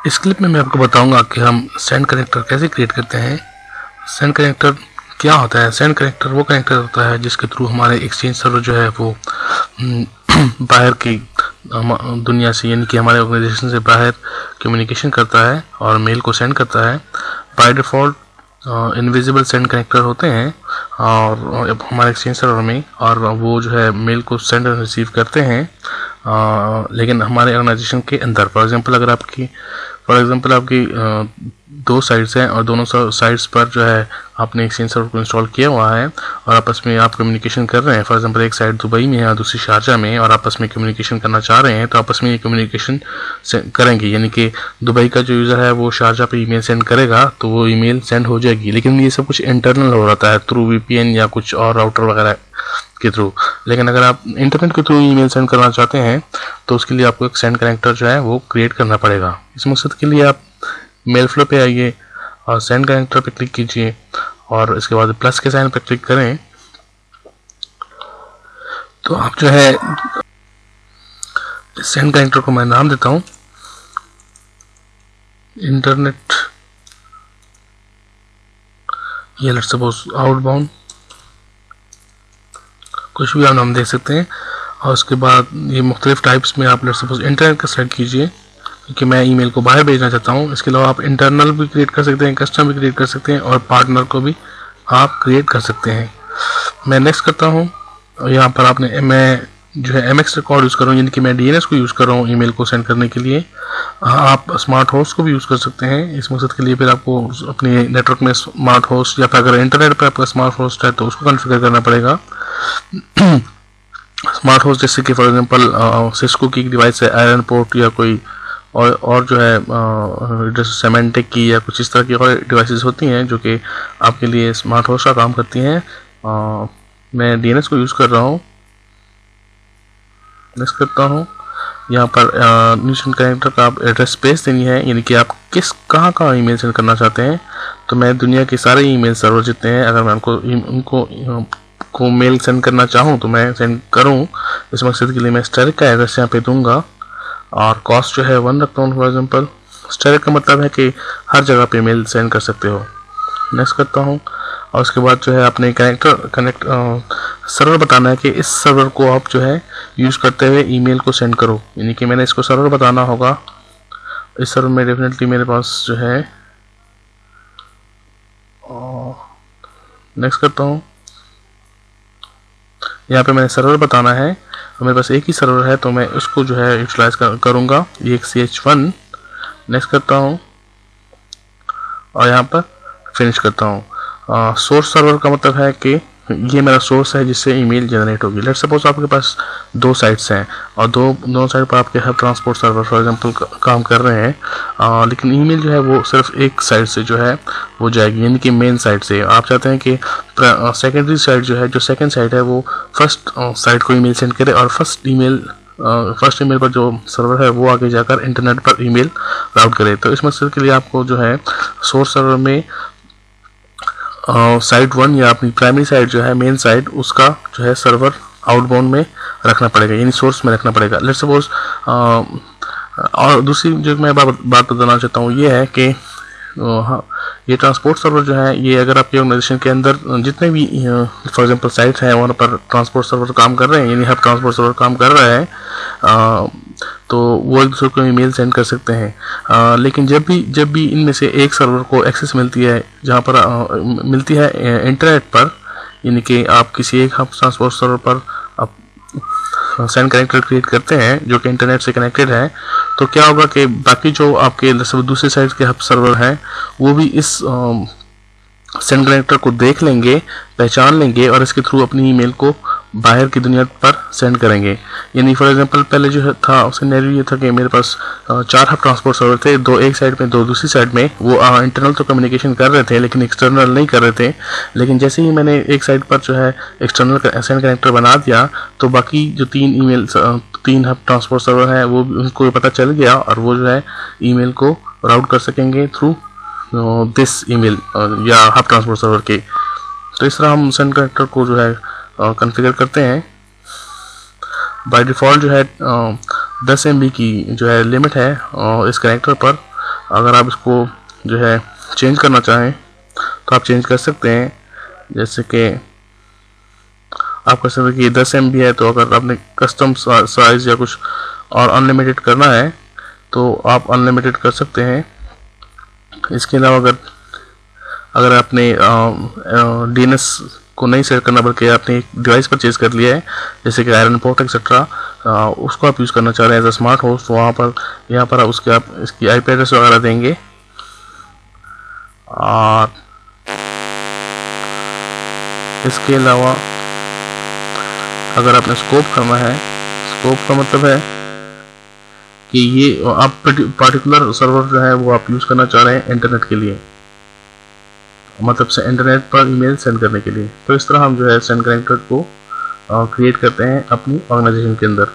इस क्लिप में मैं आपको बताऊंगा कि हम सेंड कनेक्टर कैसे क्रिएट करते हैं। सेंड कनेक्टर क्या होता है? सेंड कनेक्टर वो कनेक्टर होता है जिसके थ्रू हमारे एक्सचेंज सर्वर जो है वो बाहर की दुनिया से, यानी कि हमारे ऑर्गेनाइजेशन से बाहर कम्युनिकेशन करता है और मेल को सेंड करता है। By default invisible send connector होते हैं और हमारे एक्सचेंज सर्वर में, और वो जो है मेल को सेंड और रिसीव करते हैं, लेकिन हमारे ऑर्गेनाइजेशन के अंदर। फॉर एग्जांपल आपकी दो साइट्स हैं और दोनों साइट्स पर जो है आपने एक्सचेंज सर्वर को इंस्टॉल किया हुआ है और आपस में आप कम्युनिकेशन कर रहे हैं। फॉर एग्जांपल एक साइट दुबई में है और दूसरी शारजा में, और आपस में कम्युनिकेशन करना चाह रहे हैं, तो आपस में ये कम्युनिकेशन करेंगे। यानी कि दुबई का जो यूज़र है वो शारजा पे ईमेल सेंड करेगा तो वो ईमेल सेंड हो जाएगी। लेकिन ये सब कुछ इंटरनल हो रहा है थ्रू VPN या कुछ और राउटर वगैरह के थ्रू। लेकिन अगर आप इंटरनेट के थ्रू ईमेल सेंड करना चाहते हैं तो उसके लिए आपको एक सेंड कनेक्टर जो है वो क्रिएट करना पड़ेगा। इस मकसद के लिए आप मेल फ्लो पे आइए और सेंड कनेक्टर पे क्लिक कीजिए और इसके बाद प्लस के साइन पे क्लिक करें तो आप जो है सेंड कनेक्टर को मैं नाम देता हूं इंटरनेट, ये लेट्स सपोज आउटबाउंड, कुछ भी आप नाम दे सकते हैं। और उसके बाद ये मुख्तलिफ टाइप्स में आप लेट्स सपोज इंटरनेट का सेलेक्ट कीजिए क्योंकि मैं ईमेल को बाहर भेजना चाहता हूँ। इसके अलावा आप इंटरनल भी क्रिएट कर सकते हैं, कस्टम भी क्रिएट कर सकते हैं और पार्टनर को भी आप क्रिएट कर सकते हैं। मैं नेक्स्ट करता हूँ और यहाँ पर मैं जो है MX रिकॉर्ड यूज़ कर रहा हूँ, यानी कि मैं DNS को यूज़ कर रहा हूँ ईमेल को सेंड करने के लिए। आप स्मार्ट होस्ट को भी यूज़ कर सकते हैं इस मकसद के लिए। फिर आपको अपने नेटवर्क में स्मार्ट होस्ट, या फिर अगर इंटरनेट पर आपका स्मार्ट होस्ट है तो उसको कॉन्फ़िगर करना पड़ेगा। स्मार्ट होस्ट जैसे कि फॉर एग्जांपल सिस्को की डिवाइस है, आयरन पोर्ट या कोई और जो है जैसे सेमेंटिक की या कुछ इस तरह की और डिवाइसेस होती हैं जो कि आपके लिए स्मार्ट होस्ट का काम करती हैं। मैं DNS को यूज़ कर रहा हूँ। नेक्स्ट करता हूँ। यहाँ पर न्यू सेंड कनेक्टर का आप एड्रेस स्पेस देनी है, यानी कि आप कहाँ ईमेल सेंड करना चाहते हैं। तो मैं दुनिया के सारे ईमेल सर्वर जितने हैं, अगर मैं उनको मेल सेंड करना चाहूँ तो मैं सेंड करूँ। इस मकसद के लिए मैं स्टैटिक का एड्रेस यहाँ पे दूंगा और कॉस्ट जो है 1 रखता हूँ। फॉर एग्जांपल स्टैटिक का मतलब है कि हर जगह पे मेल सेंड कर सकते हो। नेक्स्ट करता हूँ और उसके बाद जो है अपने सर्वर बताना है कि इस सर्वर को आप जो है यूज़ करते हुए ईमेल को सेंड करो, यानी कि मैंने इसको सर्वर बताना होगा। इस सर्वर में डेफिनेटली मेरे पास जो है नेक्स्ट करता हूँ। यहाँ पे मैंने सर्वर बताना है तो मेरे पास एक ही सर्वर है तो मैं उसको जो है यूटिलाइज करूँगा। ये एक CH1। नेक्स्ट करता हूँ और यहाँ पर फिनिश करता हूँ। सोर्स सर्वर का मतलब है कि ये मेरा सोर्स है जिससे ईमेल जनरेट होगी। लेट्स सपोज आपके पास 2 साइट्स हैं और दोनों साइट पर आपके hub transport server for example काम कर रहे हैं, लेकिन ईमेल जो है वो सिर्फ एक साइट से जो है वो जाएगी, यानी कि मेन साइट से। आप चाहते हैं कि सेकेंडरी साइट जो है, जो सेकेंड साइट है, वो फर्स्ट साइट को ईमेल सेंड करे और फर्स्ट ईमेल पर जो सर्वर है वो आगे जाकर इंटरनेट पर ईमेल राउट करे। तो इस मकसद के लिए आपको जो है सोर्स सर्वर में साइट 1 या अपनी प्राइमरी साइट जो है मेन साइट, उसका जो है सर्वर आउटबाउंड में रखना पड़ेगा, यानी सोर्स में रखना पड़ेगा। लेट्स सपोज और दूसरी जो मैं बात बताना चाहता हूँ ये है कि हाँ, ये ट्रांसपोर्ट सर्वर जो है ये अगर आपके ऑर्गेनाइजेशन के अंदर जितने भी फॉर एग्जांपल साइट्स हैं वहाँ पर ट्रांसपोर्ट सर्वर काम कर रहे हैं, यानी हब ट्रांसपोर्ट सर्वर काम कर रहा है, तो वो एक दूसरे को ईमेल सेंड कर सकते हैं। लेकिन जब भी इनमें से एक सर्वर को एक्सेस मिलती है जहाँ पर मिलती है इंटरनेट पर, यानी कि आप किसी एक हब ट्रांसपोर्ट सर्वर पर आप सेंड कनेक्टर क्रिएट करते हैं जो कि इंटरनेट से कनेक्टेड है, तो क्या होगा कि बाकी जो आपके दूसरे साइड के हब सर्वर हैं वो भी इस सेंड कनेक्टर को देख लेंगे, पहचान लेंगे और इसके थ्रू अपनी ईमेल को बाहर की दुनिया पर सेंड करेंगे। यानी फॉर एग्जांपल पहले जो था सिनेरियो ये था कि मेरे पास 4 हब ट्रांसपोर्ट सर्वर थे, 2 एक साइड में 2 दूसरी साइड में। वो इंटरनल तो कम्युनिकेशन कर रहे थे लेकिन एक्सटर्नल नहीं कर रहे थे। लेकिन जैसे ही मैंने एक साइड पर जो है एक्सटर्नल सेंड कनेक्टर बना दिया तो बाकी जो 3 हब ट्रांसपोर्ट सर्वर हैं वो उनको पता चल गया और वो जो है ईमेल को राउट कर सकेंगे थ्रू दिस ईमेल या हब ट्रांसपोर्ट सर्वर के। तो इस तरह हम सेंड कनेक्टर को जो है कॉन्फ़िगर करते हैं। बाय डिफ़ॉल्ट जो है 10 MB की जो है लिमिट है इस कनेक्टर पर, अगर आप इसको जो है चेंज करना चाहें तो आप चेंज कर सकते हैं। जैसे कि आप कह सकते हैं कि 10 MB है, तो अगर आपने कस्टम साइज या कुछ और अनलिमिटेड करना है तो आप अनलिमिटेड कर सकते हैं। इसके अलावा अगर आपने DNS को नहीं सेट करना बल्कि आपने एक डिवाइस परचेज कर लिया है जैसे कि आयरन पोर्ट एक्सेट्रा, उसको आप यूज़ करना चाह रहे हैं एज अ स्मार्ट होस्ट, तो वहाँ पर यहाँ पर आप इसकी IP एड्रेस वगैरह देंगे। और इसके अलावा अगर आपने स्कोप करना है, स्कोप का मतलब है कि ये आप पार्टिकुलर सर्वर जो है वो आप यूज़ करना चाह रहे हैं इंटरनेट के लिए, मतलब से इंटरनेट पर ईमेल सेंड करने के लिए। तो इस तरह हम जो है सेंड कनेक्टर को क्रिएट करते हैं अपनी ऑर्गेनाइजेशन के अंदर।